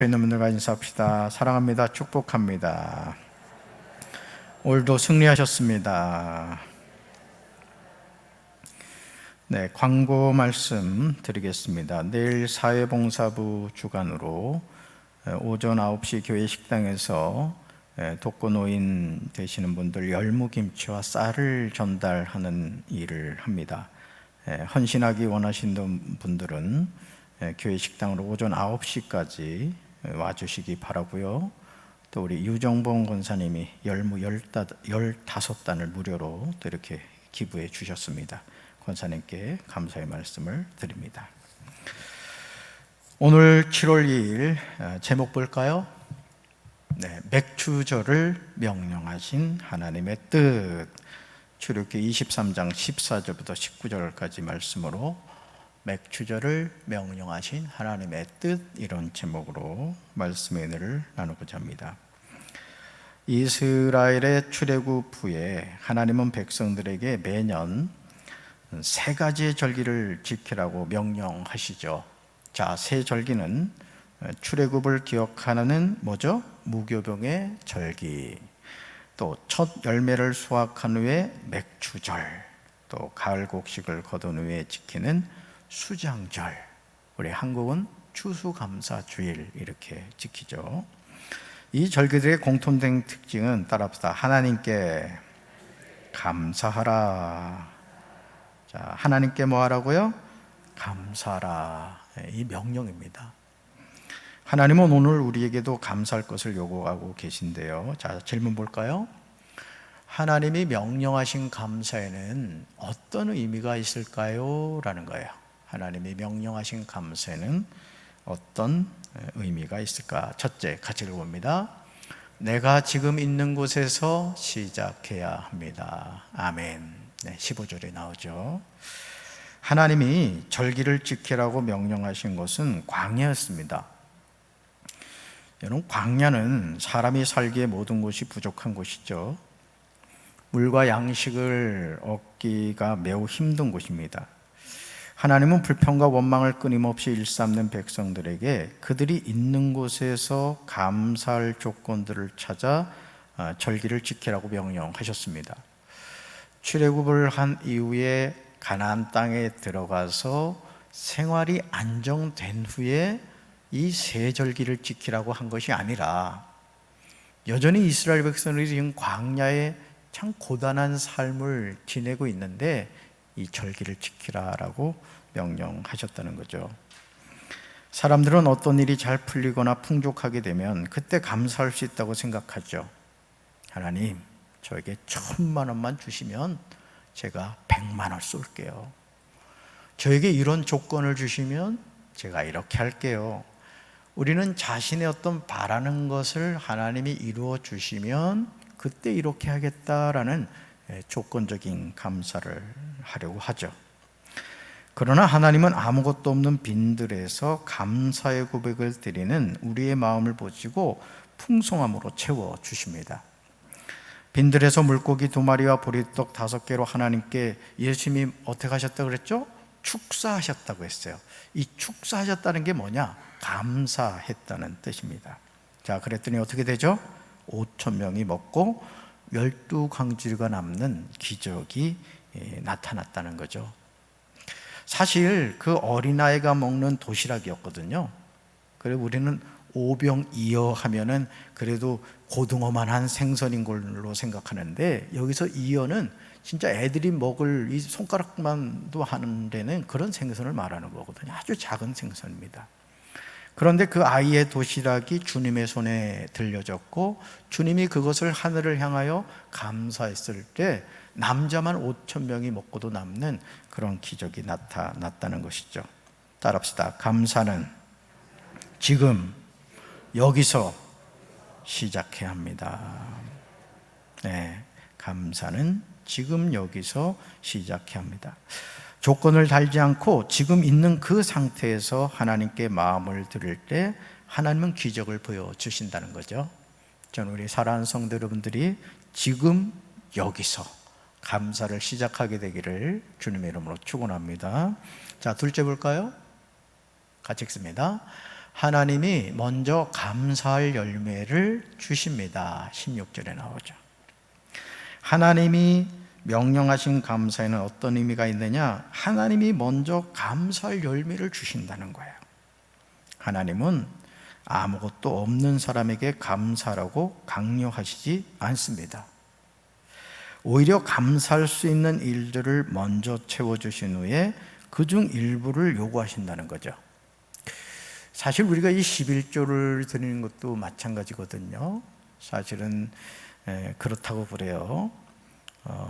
있는 분들과 인사합시다. 사랑합니다. 축복합니다. 오늘도 승리하셨습니다. 네, 광고 말씀 드리겠습니다. 내일 사회봉사부 주간으로 오전 9시 교회 식당에서 독거노인 되시는 분들 열무김치와 쌀을 전달하는 일을 합니다. 헌신하기 원하시는 분들은 교회 식당으로 오전 9시까지 와주시기 바라고요. 또 우리 유정봉 권사님이 열무 15단을 무료로 또 이렇게 기부해 주셨습니다. 권사님께 감사의 말씀을 드립니다. 오늘 7월 2일 제목 볼까요? 네, 맥추절을 명령하신 하나님의 뜻. 출애굽기 23장 14절부터 19절까지 말씀으로 맥추절을 명령하신 하나님의 뜻, 이런 제목으로 말씀의 은혜를 나누고자 합니다. 이스라엘의 출애굽 후에 하나님은 백성들에게 매년 세 가지의 절기를 지키라고 명령하시죠. 자, 세 절기는 출애굽을 기억하는 뭐죠? 무교병의 절기, 또 첫 열매를 수확한 후에 맥추절, 또 가을 곡식을 거둔 후에 지키는 수장절, 우리 한국은 추수감사주일 이렇게 지키죠. 이 절기들의 공통된 특징은 따라합시다. 하나님께 감사하라. 자, 하나님께 뭐 하라고요? 감사하라. 이 명령입니다. 하나님은 오늘 우리에게도 감사할 것을 요구하고 계신데요. 자, 질문 볼까요? 하나님이 명령하신 감사에는 어떤 의미가 있을까요? 라는 거예요. 하나님이 명령하신 감사에는 어떤 의미가 있을까? 첫째, 같이 읽어봅니다. 내가 지금 있는 곳에서 시작해야 합니다. 아멘. 네, 15절에 나오죠. 하나님이 절기를 지키라고 명령하신 것은 광야였습니다. 여러분, 광야는 사람이 살기에 모든 것이 부족한 곳이죠. 물과 양식을 얻기가 매우 힘든 곳입니다. 하나님은 불평과 원망을 끊임없이 일삼는 백성들에게 그들이 있는 곳에서 감사할 조건들을 찾아 절기를 지키라고 명령하셨습니다. 출애굽을 한 이후에 가나안 땅에 들어가서 생활이 안정된 후에 이 세 절기를 지키라고 한 것이 아니라 여전히 이스라엘 백성들이 지금 광야에 참 고단한 삶을 지내고 있는데 이 절기를 지키라라고 명령하셨다는 거죠. 사람들은 어떤 일이 잘 풀리거나 풍족하게 되면 그때 감사할 수 있다고 생각하죠. 하나님, 저에게 1,000만 원만 주시면 제가 100만 원 쏠게요. 저에게 이런 조건을 주시면 제가 이렇게 할게요. 우리는 자신의 어떤 바라는 것을 하나님이 이루어 주시면 그때 이렇게 하겠다라는 조건적인 감사를 하려고 하죠. 그러나 하나님은 아무것도 없는 빈들에서 감사의 고백을 드리는 우리의 마음을 보시고 풍성함으로 채워주십니다. 빈들에서 물고기 2마리와 보리떡 5개로 하나님께 예수님이 어떻게 하셨다고 그랬죠? 축사하셨다고 했어요. 이 축사하셨다는 게 뭐냐? 감사했다는 뜻입니다. 자, 그랬더니 어떻게 되죠? 5,000명이 먹고 12광주리가 남는 기적이 나타났다는 거죠. 사실 그 어린아이가 먹는 도시락이었거든요. 그리고 우리는 오병이어 하면은 그래도 고등어만한 생선인 걸로 생각하는데 여기서 이어는 진짜 애들이 먹을 이 손가락만도 하는 데는 그런 생선을 말하는 거거든요. 아주 작은 생선입니다. 그런데 그 아이의 도시락이 주님의 손에 들려졌고 주님이 그것을 하늘을 향하여 감사했을 때 남자만 5,000명이 먹고도 남는 그런 기적이 나타났다는 것이죠. 따라합시다. 감사는 지금 여기서 시작해야 합니다. 네, 감사는 지금 여기서 시작해야 합니다. 조건을 달지 않고 지금 있는 그 상태에서 하나님께 마음을 드릴 때 하나님은 기적을 보여주신다는 거죠. 저는 우리 사랑하는 성도 여러분들이 지금 여기서 감사를 시작하게 되기를 주님의 이름으로 축원합니다. 자, 둘째 볼까요? 같이 읽습니다. 하나님이 먼저 감사할 열매를 주십니다. 16절에 나오죠. 하나님이 명령하신 감사에는 어떤 의미가 있느냐? 하나님이 먼저 감사할 열매를 주신다는 거예요. 하나님은 아무것도 없는 사람에게 감사라고 강요하시지 않습니다. 오히려 감사할 수 있는 일들을 먼저 채워주신 후에 그중 일부를 요구하신다는 거죠. 사실 우리가 이 11조를 드리는 것도 마찬가지거든요. 사실은 그렇다고 그래요.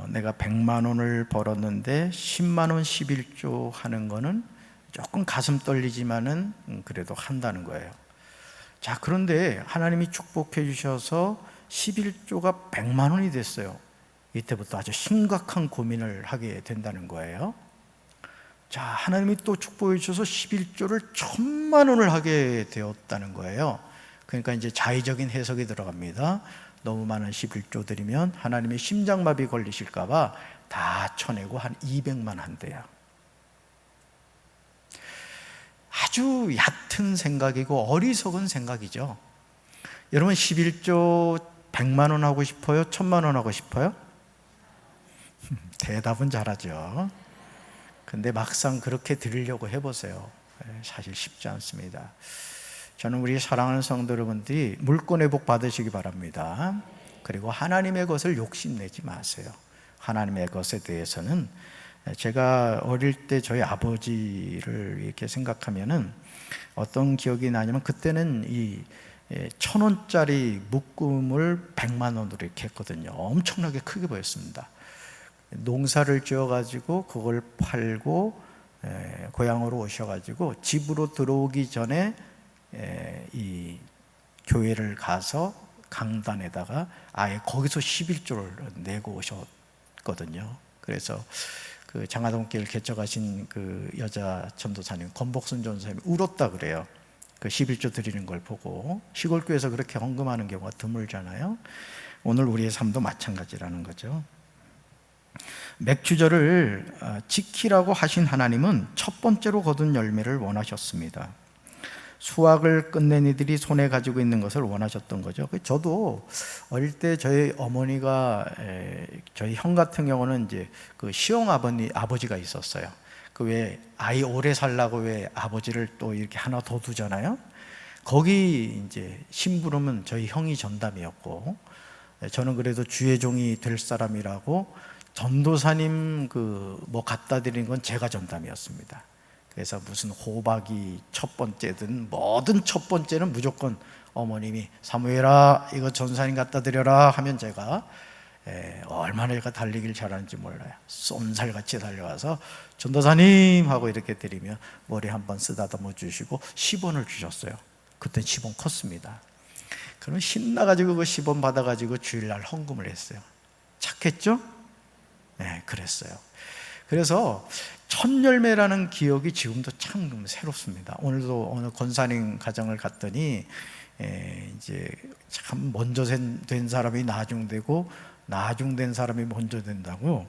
내가 100만 원을 벌었는데 10만 원 11조 하는 거는 조금 가슴 떨리지만은 그래도 한다는 거예요. 자, 그런데 하나님이 축복해 주셔서 11조가 100만 원이 됐어요. 이때부터 아주 심각한 고민을 하게 된다는 거예요. 자, 하나님이 또 축복해 주셔서 11조를 1000만 원을 하게 되었다는 거예요. 그러니까 이제 자의적인 해석이 들어갑니다. 너무 많은 11조 드리면 하나님의 심장마비 걸리실까봐 다 쳐내고 한 200만 한대요. 아주 얕은 생각이고 어리석은 생각이죠. 여러분 11조 100만 원 하고 싶어요? 1000만 원 하고 싶어요? 대답은 잘하죠. 근데 막상 그렇게 드리려고 해보세요. 사실 쉽지 않습니다. 저는 우리 사랑하는 성도 여러분들이 물권의 복 받으시기 바랍니다. 그리고 하나님의 것을 욕심내지 마세요. 하나님의 것에 대해서는 제가 어릴 때 저희 아버지를 이렇게 생각하면은 어떤 기억이 나냐면 그때는 이 1000원짜리 묶음을 100만 원으로 이렇게 했거든요. 엄청나게 크게 보였습니다. 농사를 지어가지고 그걸 팔고 고향으로 오셔가지고 집으로 들어오기 전에 이 교회를 가서 강단에다가 아예 거기서 11조를 내고 오셨거든요. 그래서 그 장하동길 개척하신 그 여자 전도사님 권복순 전도사님이 울었다 그래요. 그 11조 드리는 걸 보고. 시골교회에서 그렇게 헌금하는 경우가 드물잖아요. 오늘 우리의 삶도 마찬가지라는 거죠. 맥주절을 지키라고 하신 하나님은 첫 번째로 거둔 열매를 원하셨습니다. 수확을 끝낸 이들이 손에 가지고 있는 것을 원하셨던 거죠. 저도 어릴 때 저희 어머니가 저희 형 같은 경우는 이제 그 시ong 아버지가 있었어요. 그 왜 아이 오래 살라고 왜 아버지를 또 이렇게 하나 더 두잖아요. 거기 이제 심부름은 저희 형이 전담이었고, 저는 그래도 주의 종이 될 사람이라고 전도사님 그 뭐 갖다 드리는 건 제가 전담이었습니다. 그래서 무슨 호박이 첫 번째든 뭐든 첫 번째는 무조건 어머님이 사무엘아 이거 전사님 갖다 드려라 하면 제가 얼마나 얘가 달리길 잘하는지 몰라요. 쏜살같이 달려가서 전도사님 하고 이렇게 드리면 머리 한번 쓰다듬어 주시고 10원을 주셨어요. 그때 10원 컸습니다. 그러면 신나가지고 그 10원 받아가지고 주일날 헌금을 했어요. 착했죠? 네, 그랬어요. 그래서 첫 열매라는 기억이 지금도 참 새롭습니다. 오늘도 어느 권사님 가정을 갔더니 이제 참 먼저 된 사람이 나중되고 나중된 사람이 먼저 된다고,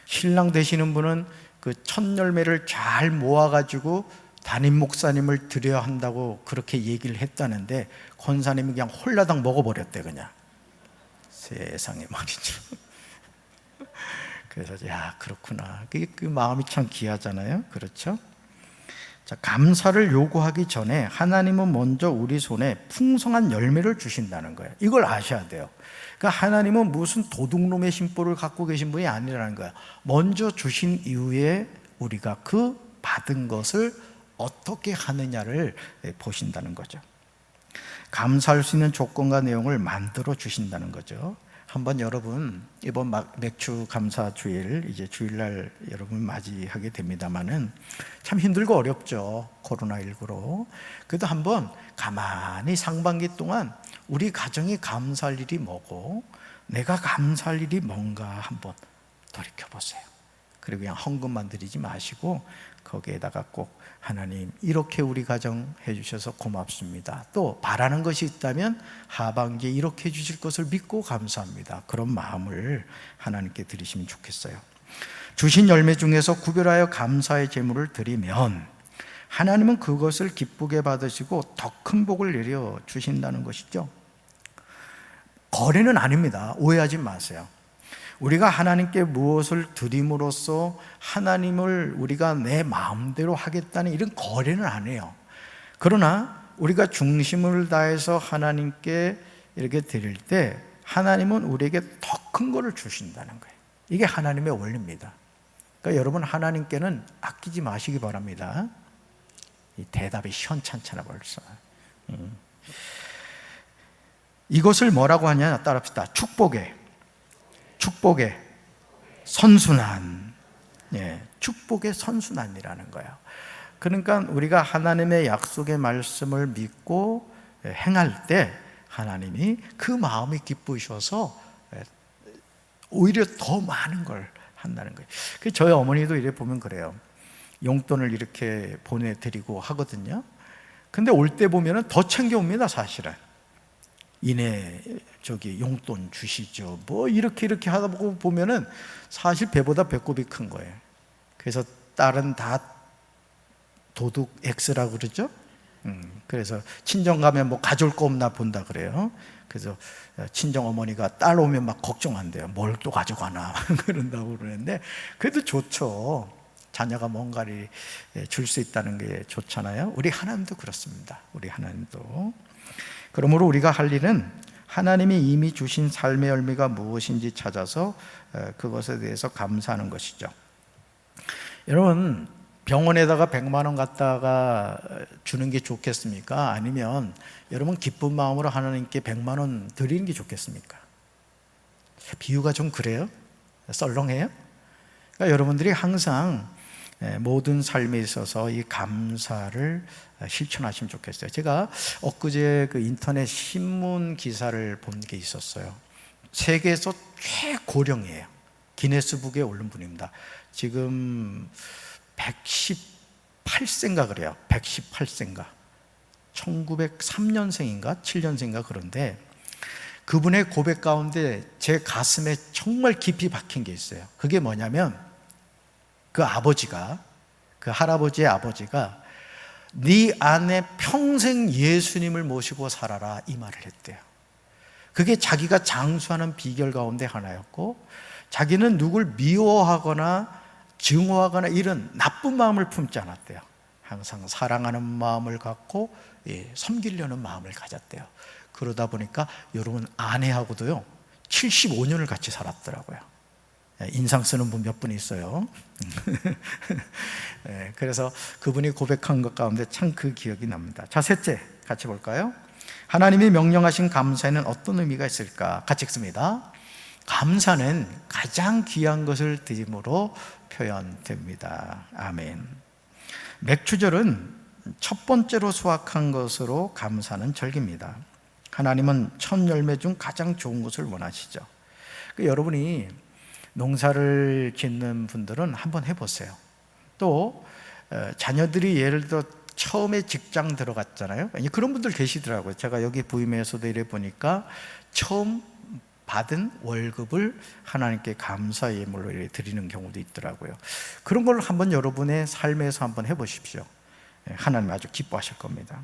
신랑 되시는 분은 그 첫 열매를 잘 모아가지고 담임 목사님을 드려야 한다고 그렇게 얘기를 했다는데 권사님이 그냥 홀라당 먹어버렸대. 그냥 세상에 말이죠. 그래서 야 그렇구나. 그 마음이 참 귀하잖아요. 그렇죠? 자, 감사를 요구하기 전에 하나님은 먼저 우리 손에 풍성한 열매를 주신다는 거예요. 이걸 아셔야 돼요. 그러니까 하나님은 무슨 도둑놈의 심보를 갖고 계신 분이 아니라는 거예요. 먼저 주신 이후에 우리가 그 받은 것을 어떻게 하느냐를 보신다는 거죠. 감사할 수 있는 조건과 내용을 만들어 주신다는 거죠. 한번 여러분 이번 맥주 감사 주일 이제 주일날 여러분 맞이하게 됩니다만은 참 힘들고 어렵죠. 코로나19로. 그래도 한번 가만히 상반기 동안 우리 가정이 감사할 일이 뭐고 내가 감사할 일이 뭔가 한번 돌이켜 보세요. 그리고 그냥 헌금만 드리지 마시고 거기에다가 꼭 하나님 이렇게 우리 가정 해주셔서 고맙습니다. 또 바라는 것이 있다면 하반기에 이렇게 해주실 것을 믿고 감사합니다. 그런 마음을 하나님께 드리시면 좋겠어요. 주신 열매 중에서 구별하여 감사의 제물을 드리면 하나님은 그것을 기쁘게 받으시고 더 큰 복을 내려 주신다는 것이죠. 거래는 아닙니다. 오해하지 마세요. 우리가 하나님께 무엇을 드림으로써 하나님을 우리가 내 마음대로 하겠다는 이런 거래는 아니에요. 그러나 우리가 중심을 다해서 하나님께 이렇게 드릴 때 하나님은 우리에게 더 큰 거를 주신다는 거예요. 이게 하나님의 원리입니다. 그러니까 여러분, 하나님께는 아끼지 마시기 바랍니다. 이 대답이 시원찮잖아 벌써. 이것을 뭐라고 하냐, 따라합시다. 축복의 선순환. 예, 축복의 선순환이라는 거예요. 그러니까 우리가 하나님의 약속의 말씀을 믿고 행할 때 하나님이 그 마음이 기쁘셔서 오히려 더 많은 걸 한다는 거예요. 저희 어머니도 이래 보면 그래요. 용돈을 이렇게 보내드리고 하거든요. 근데 올 때 보면은 더 챙겨옵니다, 사실은. 이내 용돈 주시죠. 뭐 이렇게 하다 보면은 사실 배보다 배꼽이 큰 거예요. 그래서 딸은 다 도둑 X라고 그러죠. 그래서 친정 가면 뭐 가져올 거 없나 본다 그래요. 그래서 친정 어머니가 딸 오면 막 걱정한대요. 뭘 또 가져가나 그런다고 그러는데, 그래도 좋죠. 자녀가 뭔가를 줄 수 있다는 게 좋잖아요. 우리 하나님도 그렇습니다. 우리 하나님도. 그러므로 우리가 할 일은 하나님이 이미 주신 삶의 열매가 무엇인지 찾아서 그것에 대해서 감사하는 것이죠. 여러분, 병원에다가 100만 원 갖다가 주는 게 좋겠습니까? 아니면 여러분 기쁜 마음으로 하나님께 100만 원 드리는 게 좋겠습니까? 비유가 좀 그래요? 썰렁해요? 그러니까 여러분들이 항상 모든 삶에 있어서 이 감사를 실천하시면 좋겠어요. 제가 엊그제 그 인터넷 신문 기사를 본 게 있었어요. 세계에서 최고령이에요. 기네스북에 오른 분입니다. 지금 118세인가 그래요. 118세인가. 1903년생인가 7년생인가 그런데, 그분의 고백 가운데 제 가슴에 정말 깊이 박힌 게 있어요. 그게 뭐냐면, 그 할아버지의 아버지가 네 안에 평생 예수님을 모시고 살아라, 이 말을 했대요. 그게 자기가 장수하는 비결 가운데 하나였고, 자기는 누굴 미워하거나 증오하거나 이런 나쁜 마음을 품지 않았대요. 항상 사랑하는 마음을 갖고 섬기려는 마음을 가졌대요. 그러다 보니까 여러분, 아내하고도요 75년을 같이 살았더라고요. 인상 쓰는 분 몇 분 있어요. 그래서 그분이 고백한 것 가운데 참 그 기억이 납니다. 자, 셋째 같이 볼까요? 하나님이 명령하신 감사에는 어떤 의미가 있을까? 같이 읽습니다. 감사는 가장 귀한 것을 드림으로 표현됩니다. 아멘. 맥주절은 첫 번째로 수확한 것으로 감사는 절기입니다. 하나님은 첫 열매 중 가장 좋은 것을 원하시죠. 여러분이 농사를 짓는 분들은 한번 해보세요. 또 자녀들이 예를 들어 처음에 직장 들어갔잖아요. 그런 분들 계시더라고요. 제가 여기 부임에서도 이래 보니까 처음 받은 월급을 하나님께 감사 예물로 드리는 경우도 있더라고요. 그런 걸 한번 여러분의 삶에서 한번 해보십시오. 하나님 아주 기뻐하실 겁니다.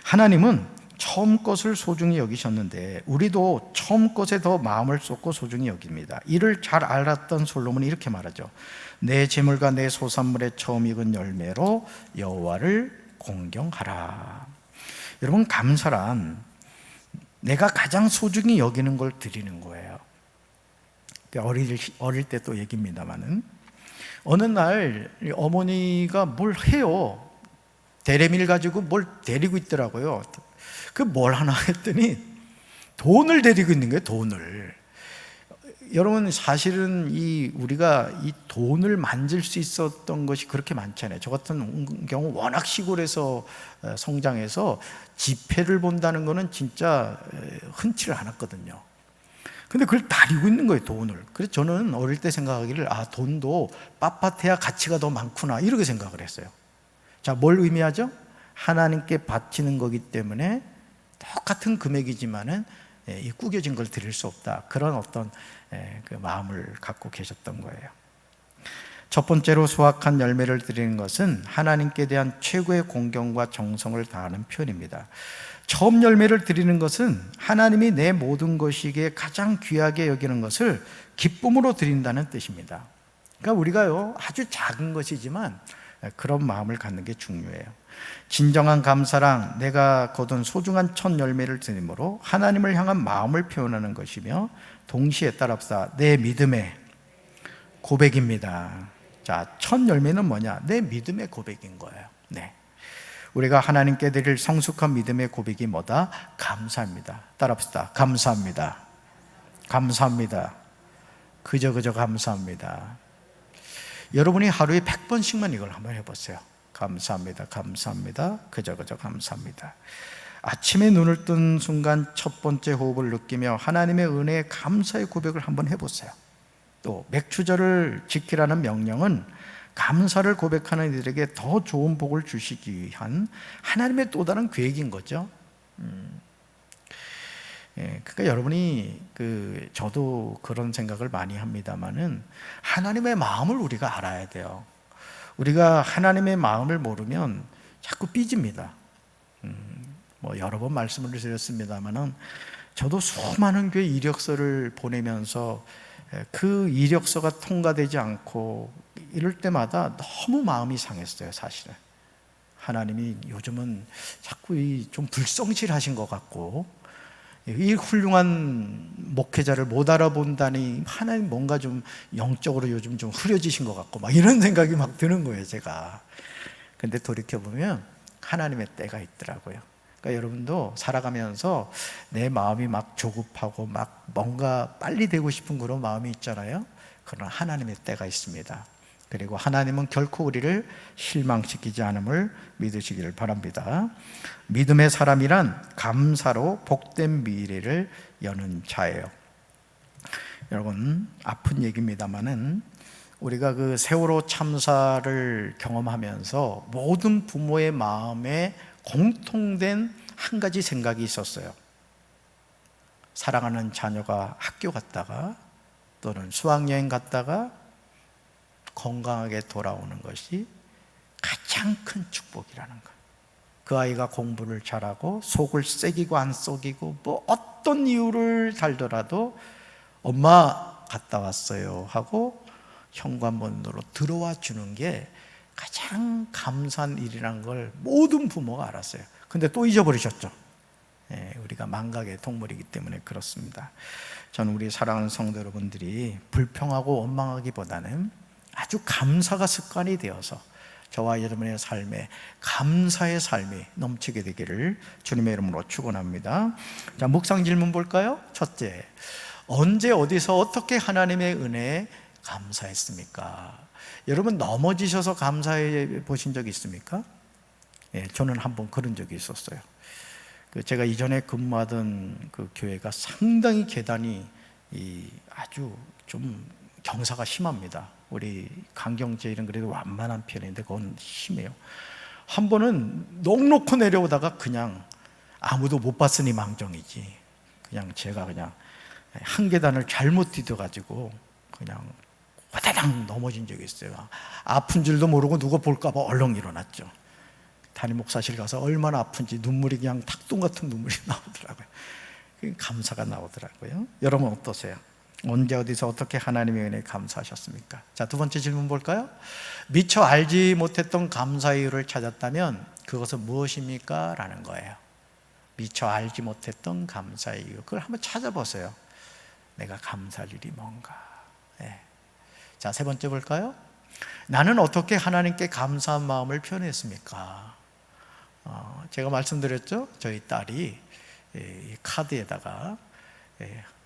하나님은 처음 것을 소중히 여기셨는데 우리도 처음 것에 더 마음을 쏟고 소중히 여깁니다. 이를 잘 알았던 솔로몬이 이렇게 말하죠. 내 재물과 내 소산물의 처음 익은 열매로 여호와를 공경하라. 여러분, 감사란 내가 가장 소중히 여기는 걸 드리는 거예요. 어릴 때 또 얘기입니다만은, 어느 날 어머니가 뭘 해요. 데레미를 가지고 뭘 데리고 있더라고요. 그 뭘 하나 했더니 돈을 데리고 있는 거예요. 돈을. 여러분, 사실은 우리가 이 돈을 만질 수 있었던 것이 그렇게 많잖아요. 저 같은 경우 워낙 시골에서 성장해서 지폐를 본다는 거는 진짜 흔치를 않았거든요. 근데 그걸 다리고 있는 거예요, 돈을. 그래서 저는 어릴 때 생각하기를, 돈도 빳빳해야 가치가 더 많구나, 이렇게 생각을 했어요. 자, 뭘 의미하죠? 하나님께 바치는 거기 때문에 똑같은 금액이지만은 이 구겨진 걸 드릴 수 없다, 그런 어떤 그 마음을 갖고 계셨던 거예요. 첫 번째로 수확한 열매를 드리는 것은 하나님께 대한 최고의 공경과 정성을 다하는 표현입니다. 처음 열매를 드리는 것은 하나님이 내 모든 것이기에 가장 귀하게 여기는 것을 기쁨으로 드린다는 뜻입니다. 그러니까 우리가요, 아주 작은 것이지만 그런 마음을 갖는 게 중요해요. 진정한 감사랑 내가 거둔 소중한 첫 열매를 드림으로 하나님을 향한 마음을 표현하는 것이며, 동시에 따라합시다. 내 믿음의 고백입니다. 자, 첫 열매는 뭐냐? 내 믿음의 고백인 거예요. 네. 우리가 하나님께 드릴 성숙한 믿음의 고백이 뭐다? 감사합니다. 따라합시다. 감사합니다. 감사합니다. 그저 감사합니다. 여러분이 하루에 100번씩만 이걸 한번 해보세요. 감사합니다. 감사합니다. 그저 감사합니다. 아침에 눈을 뜬 순간 첫 번째 호흡을 느끼며 하나님의 은혜에 감사의 고백을 한번 해보세요. 또 맥추절을 지키라는 명령은 감사를 고백하는 이들에게 더 좋은 복을 주시기 위한 하나님의 또 다른 계획인 거죠. 그러니까 여러분이 저도 그런 생각을 많이 합니다만은, 하나님의 마음을 우리가 알아야 돼요. 우리가 하나님의 마음을 모르면 자꾸 삐집니다. 여러 번 말씀을 드렸습니다만은, 저도 수많은 교회 이력서를 보내면서 그 이력서가 통과되지 않고 이럴 때마다 너무 마음이 상했어요. 사실은 하나님이 요즘은 자꾸 좀 불성실하신 것 같고, 이 훌륭한 목회자를 못 알아본다니 하나님 뭔가 좀 영적으로 요즘 좀 흐려지신 것 같고, 막 이런 생각이 막 드는 거예요, 제가. 근데 돌이켜보면 하나님의 때가 있더라고요. 그러니까 여러분도 살아가면서 내 마음이 막 조급하고 막 뭔가 빨리 되고 싶은 그런 마음이 있잖아요. 그러나 하나님의 때가 있습니다. 그리고 하나님은 결코 우리를 실망시키지 않음을 믿으시기를 바랍니다. 믿음의 사람이란 감사로 복된 미래를 여는 자예요. 여러분, 아픈 얘기입니다만은, 우리가 그 세월호 참사를 경험하면서 모든 부모의 마음에 공통된 한 가지 생각이 있었어요. 사랑하는 자녀가 학교 갔다가 또는 수학여행 갔다가 건강하게 돌아오는 것이 가장 큰 축복이라는 거예요. 그 아이가 공부를 잘하고 속을 새기고 안 속이고 어떤 이유를 달더라도 엄마 갔다 왔어요 하고 현관문으로 들어와 주는 게 가장 감사한 일이라는 걸 모든 부모가 알았어요. 근데 또 잊어버리셨죠. 우리가 망각의 동물이기 때문에 그렇습니다. 저는 우리 사랑하는 성도 여러분들이 불평하고 원망하기보다는 아주 감사가 습관이 되어서 저와 여러분의 삶에 감사의 삶이 넘치게 되기를 주님의 이름으로 축원합니다. 자, 묵상 질문 볼까요? 첫째, 언제 어디서 어떻게 하나님의 은혜에 감사했습니까? 여러분, 넘어지셔서 감사해 보신 적이 있습니까? 저는 한번 그런 적이 있었어요. 제가 이전에 근무하던 그 교회가 상당히 계단이 아주 좀 경사가 심합니다. 우리 강경제일은 그래도 완만한 편인데 그건 심해요. 한 번은 넉넉히 내려오다가 그냥 아무도 못 봤으니 망정이지, 그냥 제가 그냥 한 계단을 잘못 뛰어가지고 그냥 화다닥 넘어진 적이 있어요. 아픈 줄도 모르고 누가 볼까 봐 얼렁 일어났죠. 담임 목사실 가서 얼마나 아픈지 눈물이 그냥 탁동 같은 눈물이 나오더라고요. 감사가 나오더라고요. 여러분 어떠세요? 언제 어디서 어떻게 하나님의 은혜에 감사하셨습니까? 자, 두 번째 질문 볼까요? 미처 알지 못했던 감사의 이유를 찾았다면 그것은 무엇입니까? 라는 거예요. 미처 알지 못했던 감사의 이유, 그걸 한번 찾아보세요. 내가 감사할 일이 뭔가. 자, 세 번째 볼까요? 나는 어떻게 하나님께 감사한 마음을 표현했습니까? 제가 말씀드렸죠? 저희 딸이 이 카드에다가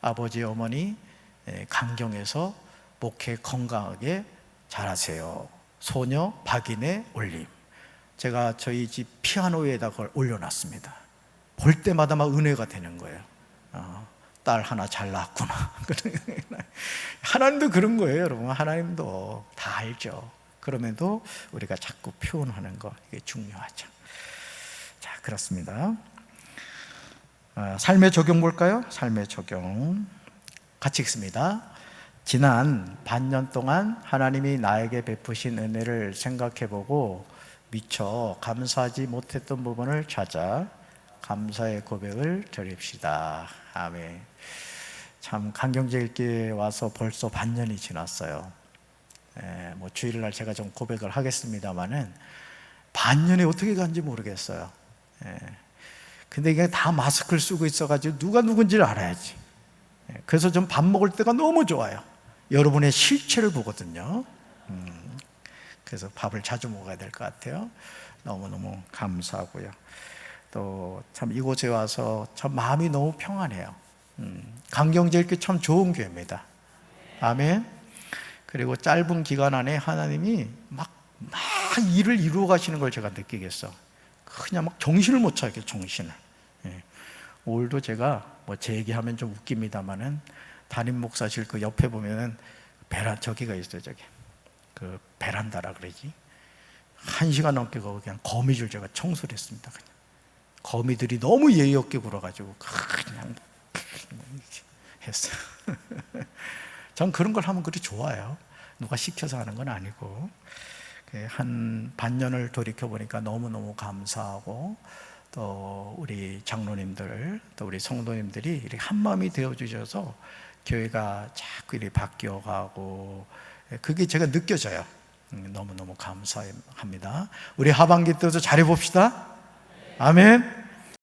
아버지, 어머니 강경에서 목회 건강하게 잘하세요. 소녀 박인의 올림. 제가 저희 집 피아노에다 그걸 올려놨습니다. 볼 때마다 막 은혜가 되는 거예요. 딸 하나 잘 낳았구나. 하나님도 그런 거예요, 여러분. 하나님도 다 알죠. 그럼에도 우리가 자꾸 표현하는 거, 이게 중요하죠. 자, 그렇습니다. 삶의 적용 볼까요? 삶의 적용 같이 읽습니다. 지난 반년 동안 하나님이 나에게 베푸신 은혜를 생각해보고 미처 감사하지 못했던 부분을 찾아 감사의 고백을 드립시다. 아멘. 참 강경제일교회에 와서 벌써 반년이 지났어요. 뭐 주일날 제가 좀 고백을 하겠습니다마는 반년이 어떻게 간지 모르겠어요. 근데 이게 다 마스크를 쓰고 있어가지고 누가 누군지를 알아야지. 그래서 좀 밥 먹을 때가 너무 좋아요. 여러분의 실체를 보거든요. 그래서 밥을 자주 먹어야 될 것 같아요. 너무너무 감사하고요. 또 참 이곳에 와서 참 마음이 너무 평안해요. 강경제일교회 참 좋은 교회입니다. 아멘. 그리고 짧은 기간 안에 하나님이 막 일을 이루어 가시는 걸 제가 느끼겠어. 그냥 막 정신을 못 차게, 정신을. 오늘도 제가 뭐 제 얘기하면 좀 웃깁니다만은 담임 목사실 그 옆에 보면은 저기가 있어요. 저기 그 베란다라 그러지. 1시간 넘게 거기 그냥 거미줄 제가 청소를 했습니다. 그냥 거미들이 너무 예의 없게 굴어가지고 그냥 했어요. 전 그런 걸 하면 그리 좋아요. 누가 시켜서 하는 건 아니고. 한 반년을 돌이켜보니까 너무너무 감사하고, 또 우리 장로님들, 또 우리 성도님들이 이렇게 한마음이 되어주셔서 교회가 자꾸 이렇게 바뀌어가고, 그게 제가 느껴져요. 너무너무 감사합니다. 우리 하반기 때도 잘해봅시다. 아멘.